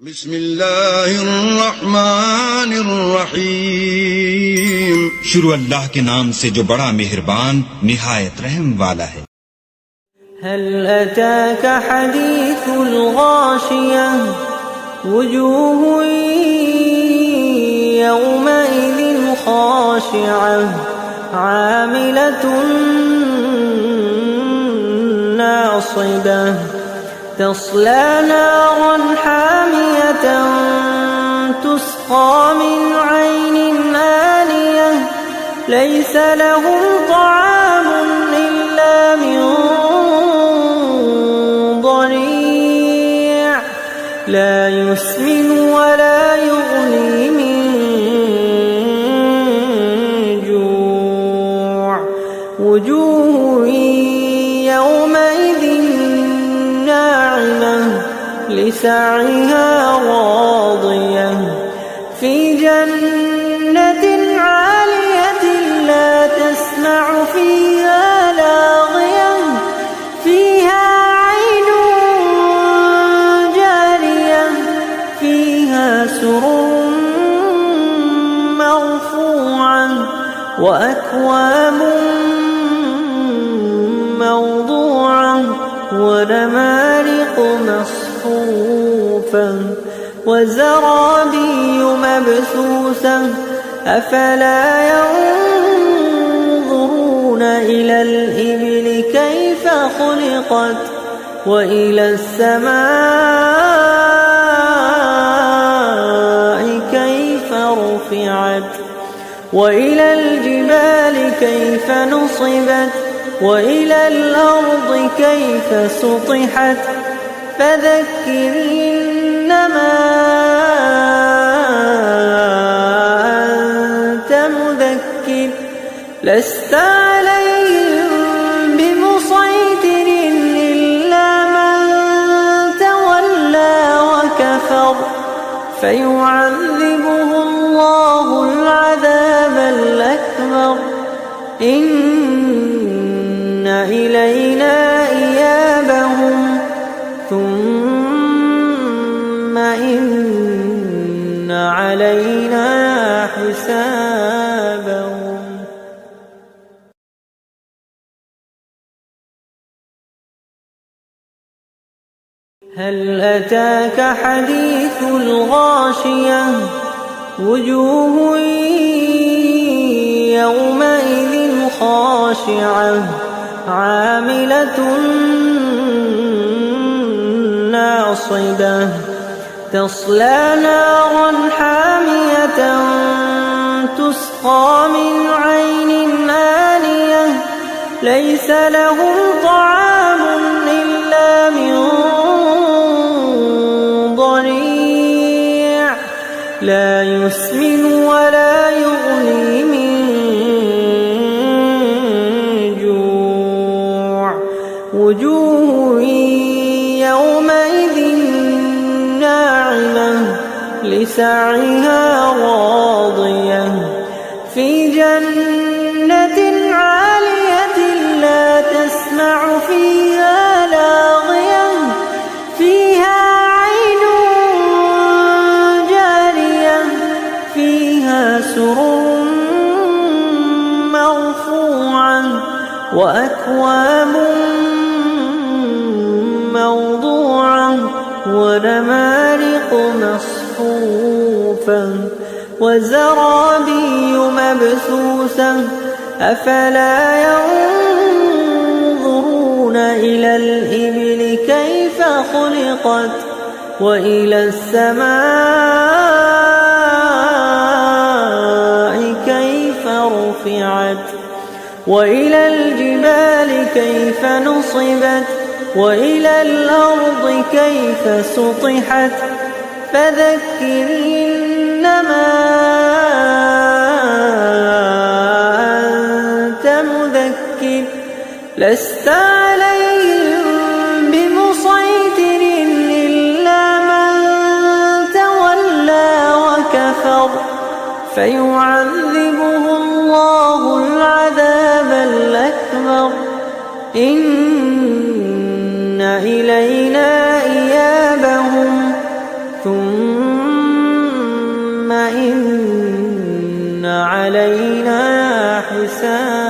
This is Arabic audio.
بسم الله الرحمن الرحیم۔ शुरू अल्लाह के नाम से जो बड़ा मेहरबान निहायत रहम वाला है। هل أتاك حديث الغاشية وجوه يومئذ خاشعة عاملة ناصبة تصلى نارا حامية تسقى من عين آنية ليس لهم طعام إلا من ضريع لا يسمن ولا يغني من جوع وجوه يومئذ ناعمة لسعيها راضية في جنة عالية لا تسمع فيها لاغية فيها عين جارية فيها سرر مرفوعة وأكواب موضوعة ونمارق مصفوفة وزرابي مبثوثة أفلا ينظرون إلى الإبل كيف خلقت وإلى السماء كيف رفعت وإلى الجبال كيف نصبت وإلى الأرض كيف سطحت فذكر إنما أنت مذكر لست عليهم بمسيطر إلا من تولى وكفر فيعذبه الله العذاب الأكبر إن إلينا إيابهم ثم إن علينا حسابهم هل أتاك حديث الغاشية وجوه يومئذ خاشعة عاملة ناصبة تصلى نارا حامية تسقى من عين آنية ليس لهم طعام إلا من ضريع لا يسمن ولا يغني من جوع وجوه يومئذ ناعمة لسعيها راضية في جنة عالية لا تسمع فيها لاغية فيها عين جارية فيها سرر مرفوعة وأكواب موضوعة ونمارق مصفوفة وزرابي مبثوثة أفلا ينظرون إلى الإبل كيف خلقت وإلى السماء كيف رفعت وإلى الجبال كيف نصبت وإلى الأرض كيف سطحت فذكر إنما أنت مذكر لست عليهم بمسيطر إلا من تولى وكفر فيعذبه الله العذاب الأكبر إن إلينا إيابهم ثم إن علينا حسابهم